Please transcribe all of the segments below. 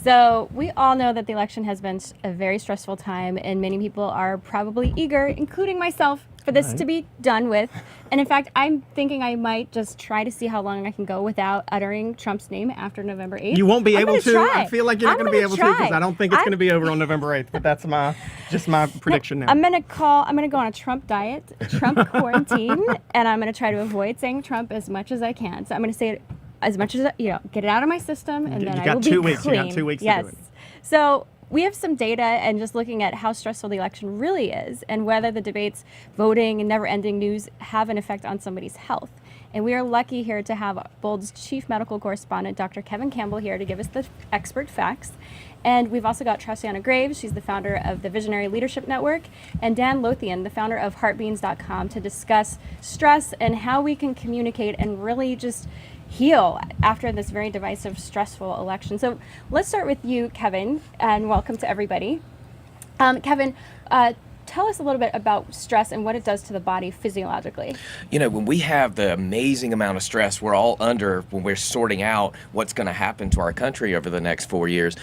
So we all know that the election has been a very stressful time, and many people are probably eager, including myself, for this to be done with. And in fact, I'm thinking I might just try to see how long I can go without uttering Trump's name after November 8th. You won't be able to. Try. I feel like you're not going to be able to, because I don't think it's going to be over on November 8th. But that's just my prediction now. I'm going to go on a Trump diet, Trump quarantine, and I'm going to try to avoid saying Trump as much as I can. So I'm going to say it as much as, get it out of my system, and then I will be clean. You got 2 weeks yes. to do it. So we have some data, and just looking at how stressful the election really is, and whether the debates, voting, and never-ending news have an effect on somebody's health. And we are lucky here to have Bold's chief medical correspondent, Dr. Kevin Campbell, here to give us the expert facts. And we've also got Tressiana Graves, she's the founder of the Visionary Leadership Network, and Dan Lothian, the founder of heartbeans.com, to discuss stress and how we can communicate and really just heal after this very divisive, stressful election. So let's start with you, Kevin, and welcome to everybody. Kevin, tell us a little bit about stress and what it does to the body physiologically. When we have the amazing amount of stress we're all under when we're sorting out what's going to happen to our country over the next 4 years,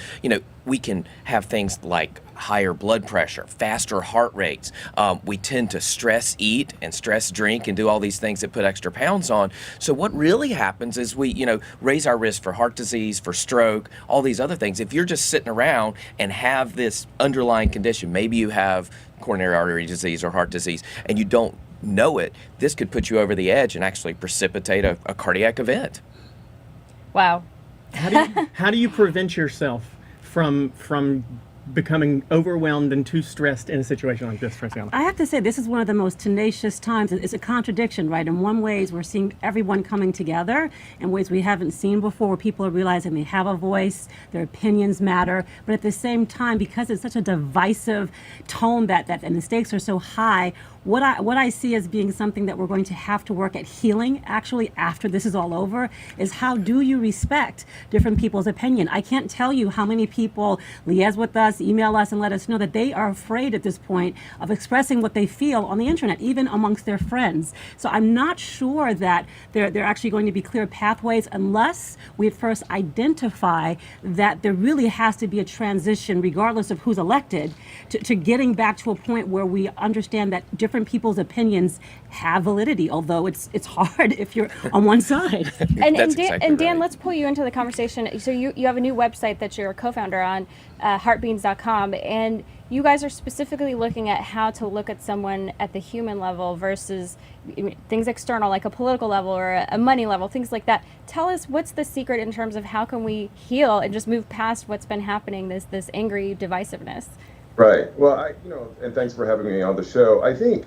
we can have things like higher blood pressure, faster heart rates. We tend to stress eat and stress drink and do all these things that put extra pounds on. So what really happens is we, raise our risk for heart disease, for stroke, all these other things. If you're just sitting around and have this underlying condition, maybe you have coronary artery disease or heart disease, and you don't know it, this could put you over the edge and actually precipitate a cardiac event. Wow. How do you prevent yourself from becoming overwhelmed and too stressed in a situation like this, Tressiana? I have to say, this is one of the most tenacious times. It's a contradiction, right? In one ways, we're seeing everyone coming together in ways we haven't seen before, where people are realizing they have a voice, their opinions matter. But at the same time, because it's such a divisive tone and the stakes are so high, what I see as being something that we're going to have to work at healing, actually, after this is all over, is how do you respect different people's opinion? I can't tell you how many people liaise with us, email us, and let us know that they are afraid at this point of expressing what they feel on the internet, even amongst their friends. So I'm not sure that there are actually going to be clear pathways unless we first identify that there really has to be a transition, regardless of who's elected, to getting back to a point where we understand that different people's opinions have validity, although it's hard if you're on one side. And Dan, let's pull you into the conversation. So you have a new website that you're a co-founder on, heartbeans.com, and you guys are specifically looking at how to look at someone at the human level versus things external, like a political level or a money level, things like that. Tell us, what's the secret in terms of how can we heal and just move past what's been happening, this angry divisiveness? Right. Well, and thanks for having me on the show. I think,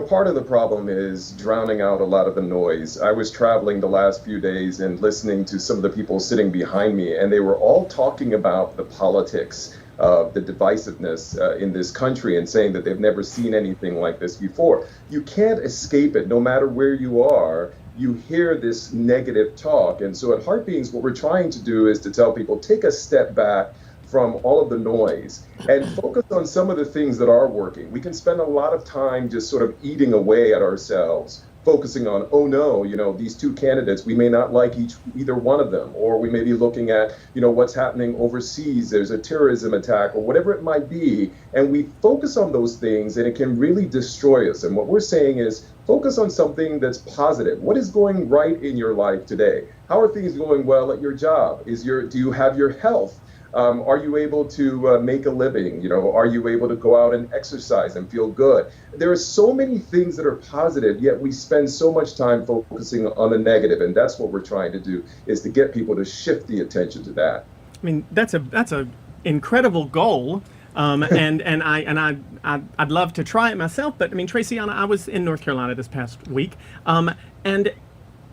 part of the problem is drowning out a lot of the noise. I was traveling the last few days and listening to some of the people sitting behind me, and they were all talking about the politics of the divisiveness in this country and saying that they've never seen anything like this before. You can't escape it, no matter where you are. You hear this negative talk. And so at Heartbeans, what we're trying to do is to tell people, take a step back from all of the noise and focus on some of the things that are working. We can spend a lot of time just sort of eating away at ourselves, focusing on, oh no, these two candidates, we may not like either one of them, or we may be looking at, what's happening overseas, there's a terrorism attack or whatever it might be, and we focus on those things and it can really destroy us. And what we're saying is focus on something that's positive. What is going right in your life today? How are things going well at your job? Do you have your health? Are you able to make a living? Are you able to go out and exercise and feel good? There are so many things that are positive, yet we spend so much time focusing on the negative, and that's what we're trying to do, is to get people to shift the attention to that. I mean, that's a incredible goal, and I'd love to try it myself. But I mean, Tressiana, I was in North Carolina this past week, and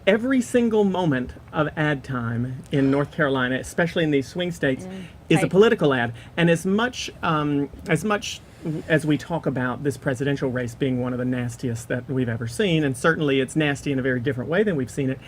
every single moment of ad time in North Carolina, especially in these swing states, is a political ad. And as much as we talk about this presidential race being one of the nastiest that we've ever seen, and certainly it's nasty in a very different way than we've seen it,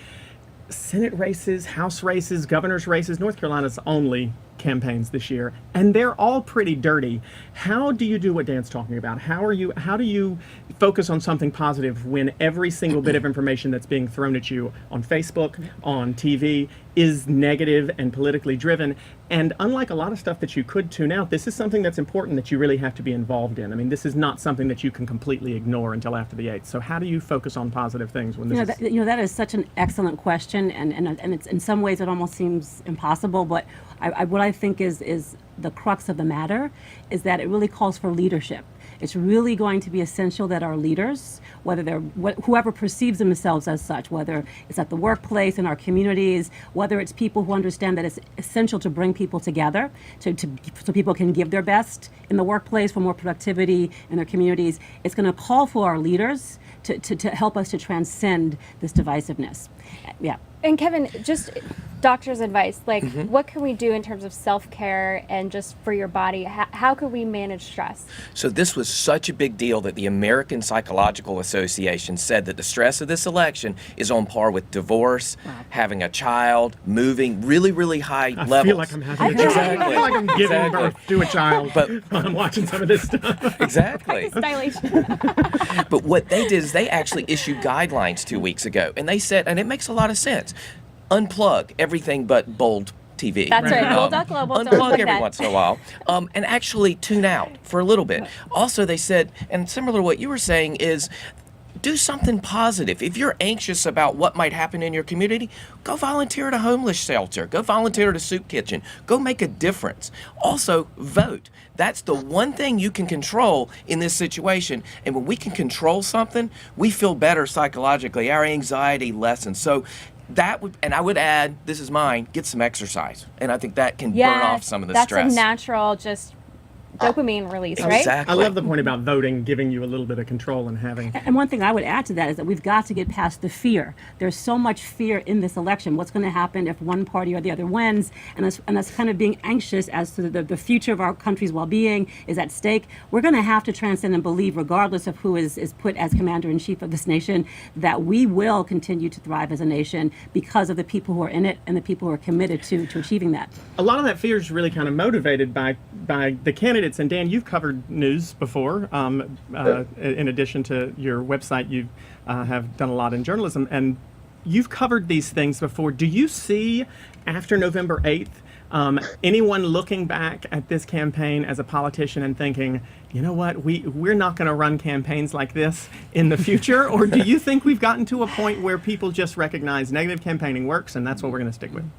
Senate races, House races, governor's races, North Carolina's only campaigns this year, and they're all pretty dirty. How do you do what Dan's talking about? How do you focus on something positive when every single bit of information that's being thrown at you on Facebook, on TV, is negative and politically driven. And unlike a lot of stuff that you could tune out, this is something that's important that you really have to be involved in. I mean, this is not something that you can completely ignore until after the 8th. So how do you focus on positive things when this is... That is such an excellent question, and it's, in some ways it almost seems impossible, but what I think is the crux of the matter is that it really calls for leadership. It's really going to be essential that our leaders, whether they're whoever perceives themselves as such, whether it's at the workplace, in our communities, whether it's people who understand that it's essential to bring people together so people can give their best in the workplace for more productivity in their communities. It's going to call for our leaders to help us to transcend this divisiveness. Yeah. And Kevin, just doctor's advice, like what can we do in terms of self-care and just for your body? How could we manage stress? So this was such a big deal that the American Psychological Association said that the stress of this election is on par with divorce, having a child, moving, really, really high levels. I feel like I'm having a child. Exactly. I feel like I'm giving Exactly. birth to a child But- while I'm watching some of this stuff. Exactly. Dilation. But what they did is they actually issued guidelines 2 weeks ago, and they said, and it makes a lot of sense, unplug everything but Bold TV. That's right. Bold.global. Don't Unplug forget every that. once in a while, and actually tune out for a little bit. Also, they said, and similar to what you were saying, is do something positive. If you're anxious about what might happen in your community, go volunteer at a homeless shelter. Go volunteer at a soup kitchen. Go make a difference. Also, vote. That's the one thing you can control in this situation. And when we can control something, we feel better psychologically. Our anxiety lessens. So that would, and I would add, this is mine, get some exercise. And I think that can burn off some of the that's stress. a natural just dopamine release, right? Exactly. I love the point about voting giving you a little bit of control and having... And one thing I would add to that is that we've got to get past the fear. There's so much fear in this election. What's going to happen if one party or the other wins? And us kind of being anxious as to the future of our country's well-being is at stake. We're going to have to transcend and believe, regardless of who is put as commander-in-chief of this nation, that we will continue to thrive as a nation because of the people who are in it and the people who are committed to achieving that. A lot of that fear is really kind of motivated by the candidates. And Dan, you've covered news before. In addition to your website, you have done a lot in journalism, and you've covered these things before. Do you see, after November 8th, anyone looking back at this campaign as a politician and thinking, you know what, we're not going to run campaigns like this in the future? Or do you think we've gotten to a point where people just recognize negative campaigning works and that's what we're going to stick with?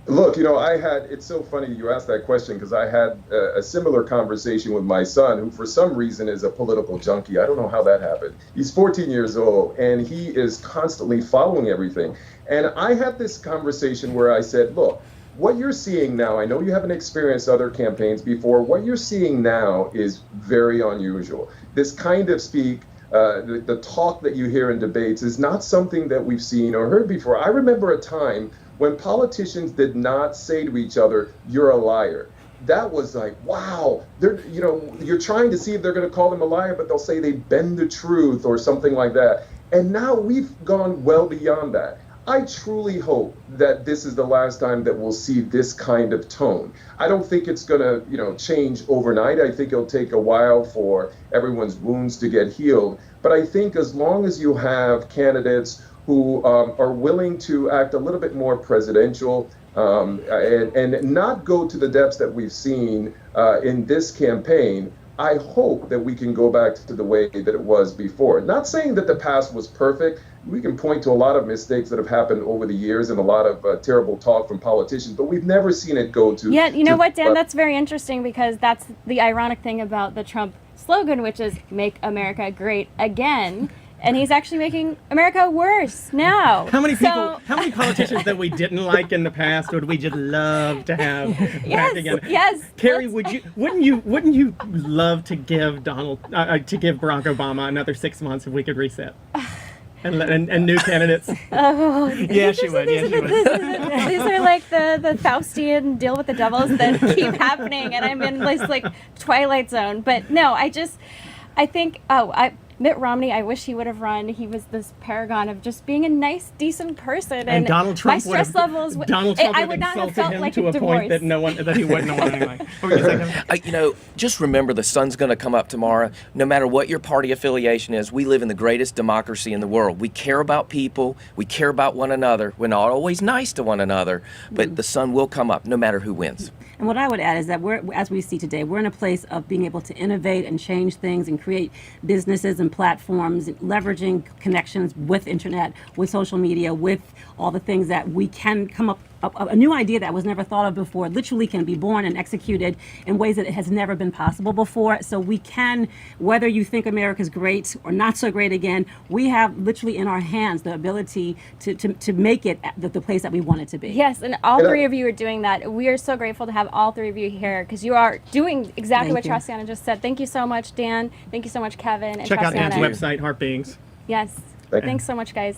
Look, it's so funny you asked that question because I had a similar conversation with my son, who for some reason is a political junkie. I don't know how that happened. He's 14 years old and he is constantly following everything. And I had this conversation where I said, look, what you're seeing now, I know you haven't experienced other campaigns before, what you're seeing now is very unusual. This kind of the talk that you hear in debates is not something that we've seen or heard before. I remember a time when politicians did not say to each other, "You're a liar." That was like, wow, you're trying to see if they're going to call them a liar, but they'll say they bend the truth or something like that. And now we've gone well beyond that. I truly hope that this is the last time that we'll see this kind of tone. I don't think it's going to, change overnight. I think it'll take a while for everyone's wounds to get healed. But I think as long as you have candidates who are willing to act a little bit more presidential and not go to the depths that we've seen in this campaign, I hope that we can go back to the way that it was before. Not saying that the past was perfect. We can point to a lot of mistakes that have happened over the years and a lot of terrible talk from politicians, but we've never seen it go to... Yeah, you know what, Dan? That's very interesting because that's the ironic thing about the Trump slogan, which is "Make America Great Again." And he's actually making America worse now. How many politicians that we didn't like in the past would we just love to have back again? Yes. Carrie, wouldn't you love to give Barack Obama another 6 months if we could reset? And new candidates. Oh, Yeah, she would. Yeah, she would. These are like the Faustian deal with the devils that keep happening, and I'm in this like Twilight Zone. But no, I think Mitt Romney, I wish he would have run. He was this paragon of just being a nice, decent person. And Donald Trump my stress levels. Donald Trump I would would not have insulted felt him like to a a point divorce. that he wouldn't want anyway. What were you saying, Kevin? You know, just remember the sun's going to come up tomorrow. No matter what your party affiliation is, we live in the greatest democracy in the world. We care about people. We care about one another. We're not always nice to one another, but the sun will come up no matter who wins. And what I would add is that as we see today, we're in a place of being able to innovate and change things and create businesses and platforms, leveraging connections with internet, with social media, with all the things that we can come up. A new idea that was never thought of before literally can be born and executed in ways that it has never been possible before. So we can, whether you think America's great or not so great again, we have literally in our hands the ability to make it the place that we want it to be. Yes, and all three of you are doing that. We are so grateful to have all three of you here because you are doing exactly what Thank you. Traciana just said. Thank you so much, Dan. Thank you so much, Kevin. And Check out Dan's Traciana. website, Heart Beings. Yes. Thank you. Thanks so much, guys.